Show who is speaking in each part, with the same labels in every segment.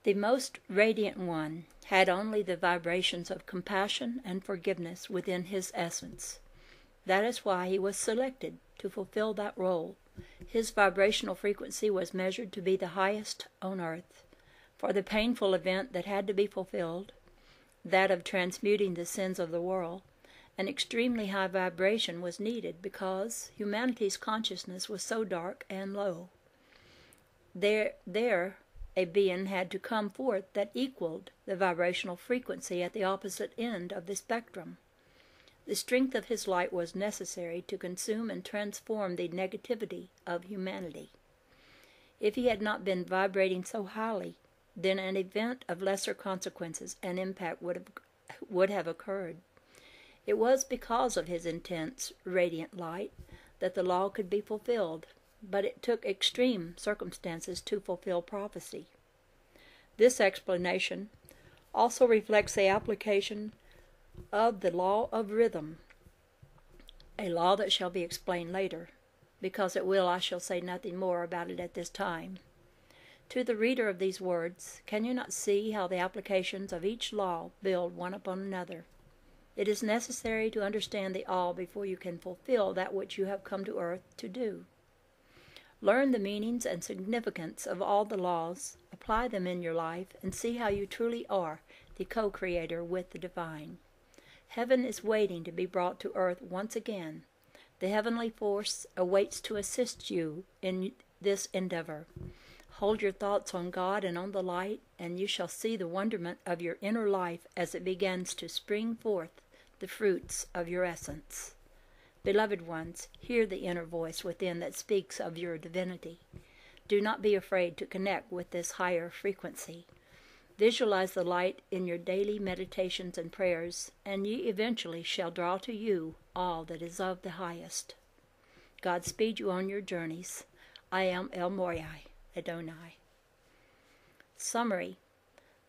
Speaker 1: The most radiant one had only the vibrations of compassion and forgiveness within his essence. That is why he was selected to fulfill that role. His vibrational frequency was measured to be the highest on earth. For the painful event that had to be fulfilled, that of transmuting the sins of the world, an extremely high vibration was needed because humanity's consciousness was so dark and low. There a being had to come forth that equaled the vibrational frequency at the opposite end of the spectrum. The strength of his light was necessary to consume and transform the negativity of humanity. If he had not been vibrating so highly, then an event of lesser consequences and impact would have occurred. It was because of his intense, radiant light that the law could be fulfilled, but it took extreme circumstances to fulfill prophecy. This explanation also reflects the application of the law of rhythm, a law that shall be explained later. Because it will, I shall say nothing more about it at this time. To the reader of these words, can you not see how the applications of each law build one upon another? It is necessary to understand the all before you can fulfill that which you have come to earth to do. Learn the meanings and significance of all the laws, apply them in your life, and see how you truly are the co-creator with the divine. Heaven is waiting to be brought to earth once again. The heavenly force awaits to assist you in this endeavor. Hold your thoughts on God and on the light, and you shall see the wonderment of your inner life as it begins to spring forth the fruits of your essence. Beloved ones, hear the inner voice within that speaks of your divinity. Do not be afraid to connect with this higher frequency. Visualize the light in your daily meditations and prayers, and ye eventually shall draw to you all that is of the highest. God speed you on your journeys. I am El Morai, Adonai. Summary.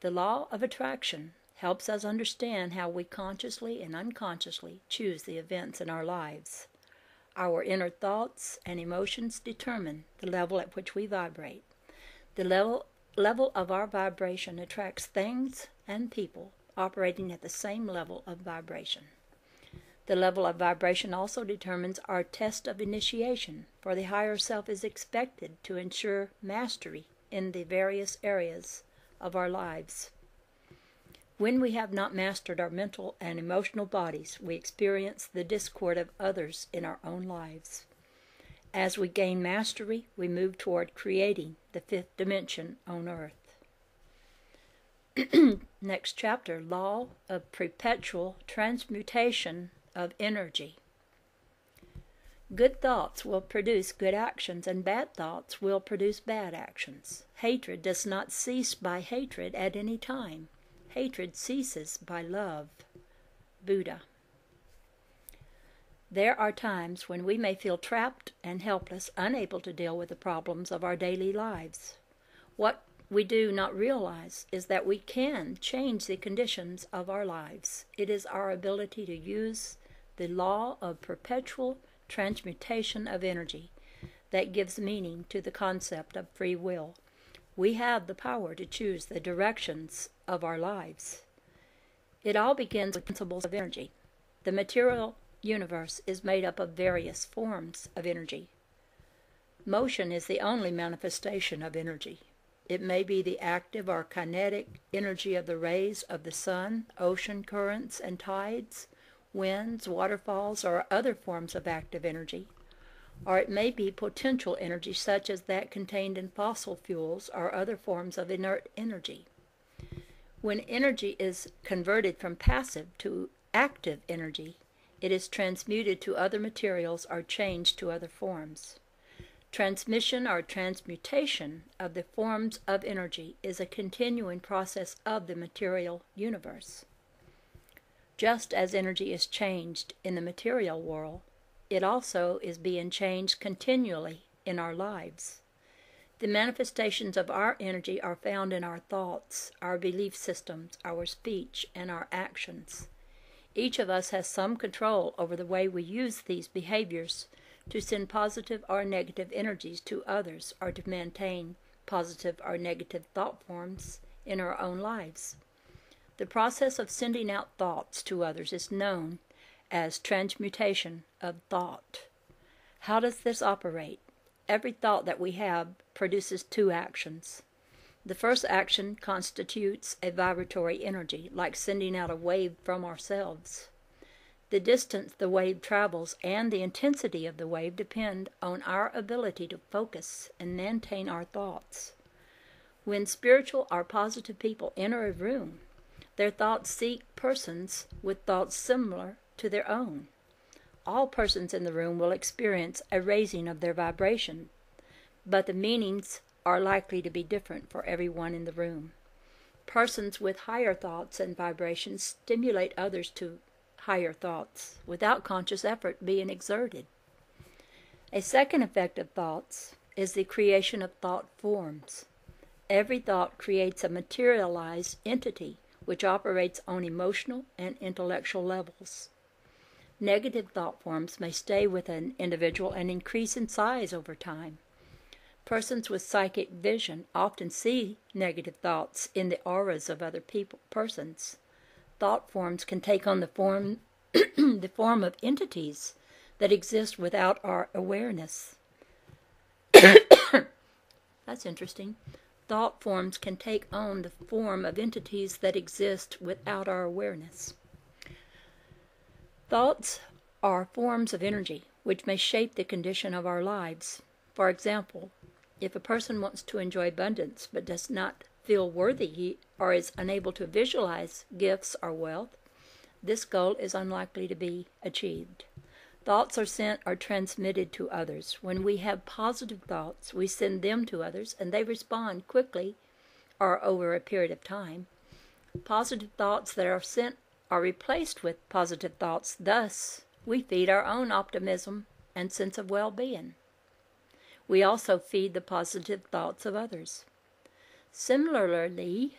Speaker 1: The law of attraction helps us understand how we consciously and unconsciously choose the events in our lives. Our inner thoughts and emotions determine the level at which we vibrate. The level of our vibration attracts things and people operating at the same level of vibration. The level of vibration also determines our test of initiation, for the higher self is expected to ensure mastery in the various areas of our lives. When we have not mastered our mental and emotional bodies, we experience the discord of others in our own lives. As we gain mastery, we move toward creating the fifth dimension on earth. Next chapter, Law of Perpetual Transmutation of Energy. Good thoughts will produce good actions, and bad thoughts will produce bad actions. Hatred does not cease by hatred at any time. Hatred ceases by love. Buddha. There are times when we may feel trapped and helpless, unable to deal with the problems of our daily lives. What we do not realize is that we can change the conditions of our lives. It is our ability to use the law of perpetual transmutation of energy that gives meaning to the concept of free will. We have the power to choose the directions of our lives. It all begins with principles of energy. The material universe is made up of various forms of energy. Motion is the only manifestation of energy. It may be the active or kinetic energy of the rays of the sun, ocean currents and tides, winds, waterfalls, or other forms of active energy. Or it may be potential energy such as that contained in fossil fuels or other forms of inert energy. When energy is converted from passive to active energy, it is transmuted to other materials or changed to other forms. Transmission or transmutation of the forms of energy is a continuing process of the material universe. Just as energy is changed in the material world, it also is being changed continually in our lives. The manifestations of our energy are found in our thoughts, our belief systems, our speech, and our actions. Each of us has some control over the way we use these behaviors to send positive or negative energies to others or to maintain positive or negative thought forms in our own lives. The process of sending out thoughts to others is known as transmutation of thought. How does this operate? Every thought that we have produces two actions. The first action constitutes a vibratory energy, like sending out a wave from ourselves. The distance the wave travels and the intensity of the wave depend on our ability to focus and maintain our thoughts. When spiritual or positive people enter a room, their thoughts seek persons with thoughts similar to their own. All persons in the room will experience a raising of their vibration, but the meanings are likely to be different for everyone in the room. Persons with higher thoughts and vibrations stimulate others to higher thoughts without conscious effort being exerted. A second effect of thoughts is the creation of thought forms. Every thought creates a materialized entity which operates on emotional and intellectual levels. Negative thought forms may stay with an individual and increase in size over time. Persons with psychic vision often see negative thoughts in the auras of other persons. Thought forms can take on the form of entities that exist without our awareness. That's interesting. Thought forms can take on the form of entities that exist without our awareness. Thoughts are forms of energy which may shape the condition of our lives. For example, if a person wants to enjoy abundance but does not feel worthy or is unable to visualize gifts or wealth, this goal is unlikely to be achieved. Thoughts are sent or transmitted to others. When we have positive thoughts, we send them to others, and they respond quickly or over a period of time. Positive thoughts that are sent are replaced with positive thoughts. Thus, we feed our own optimism and sense of well-being. We also feed the positive thoughts of others. Similarly,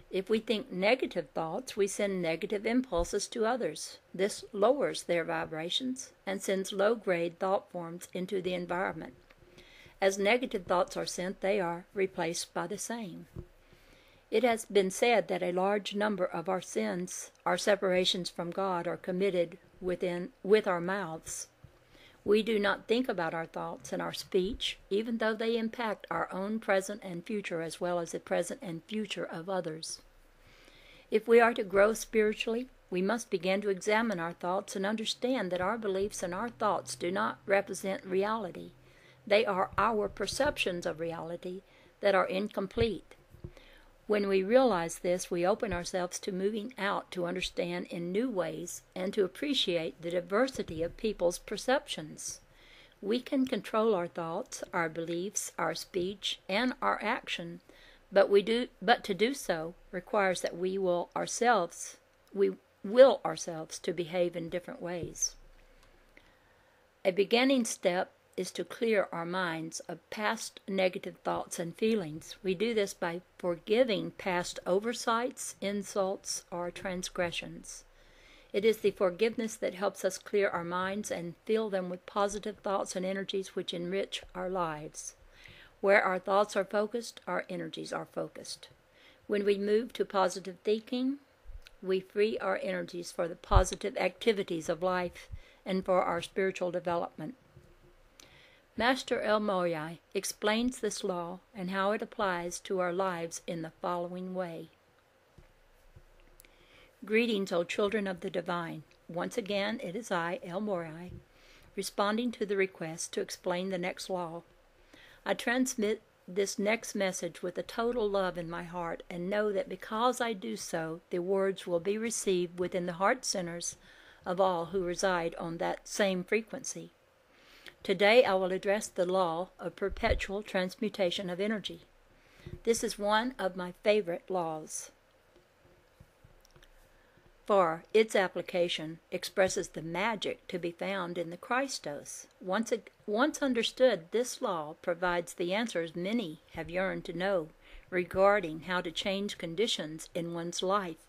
Speaker 1: if we think negative thoughts, we send negative impulses to others. This lowers their vibrations and sends low-grade thought forms into the environment. As negative thoughts are sent, they are replaced by the same. It has been said that a large number of our sins, our separations from God, are committed with our mouths. We do not think about our thoughts and our speech, even though they impact our own present and future as well as the present and future of others. If we are to grow spiritually, we must begin to examine our thoughts and understand that our beliefs and our thoughts do not represent reality. They are our perceptions of reality that are incomplete. When we realize this, we open ourselves to moving out to understand in new ways and to appreciate the diversity of people's perceptions. We can control our thoughts, our beliefs, our speech, and our action, but to do so requires that we will ourselves to behave in different ways. A beginning step is to clear our minds of past negative thoughts and feelings. We do this by forgiving past oversights, insults, or transgressions. It is the forgiveness that helps us clear our minds and fill them with positive thoughts and energies which enrich our lives. Where our thoughts are focused, our energies are focused. When we move to positive thinking, we free our energies for the positive activities of life and for our spiritual development. Master El Morya explains this law and how it applies to our lives in the following way. Greetings, O children of the divine. Once again, it is I, El Morya, responding to the request to explain the next law. I transmit this next message with a total love in my heart and know that because I do so, the words will be received within the heart centers of all who reside on that same frequency. Today I will address the law of perpetual transmutation of energy. This is one of my favorite laws, for its application expresses the magic to be found in the Christos. Once understood, this law provides the answers many have yearned to know regarding how to change conditions in one's life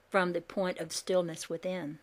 Speaker 1: from the point of stillness within.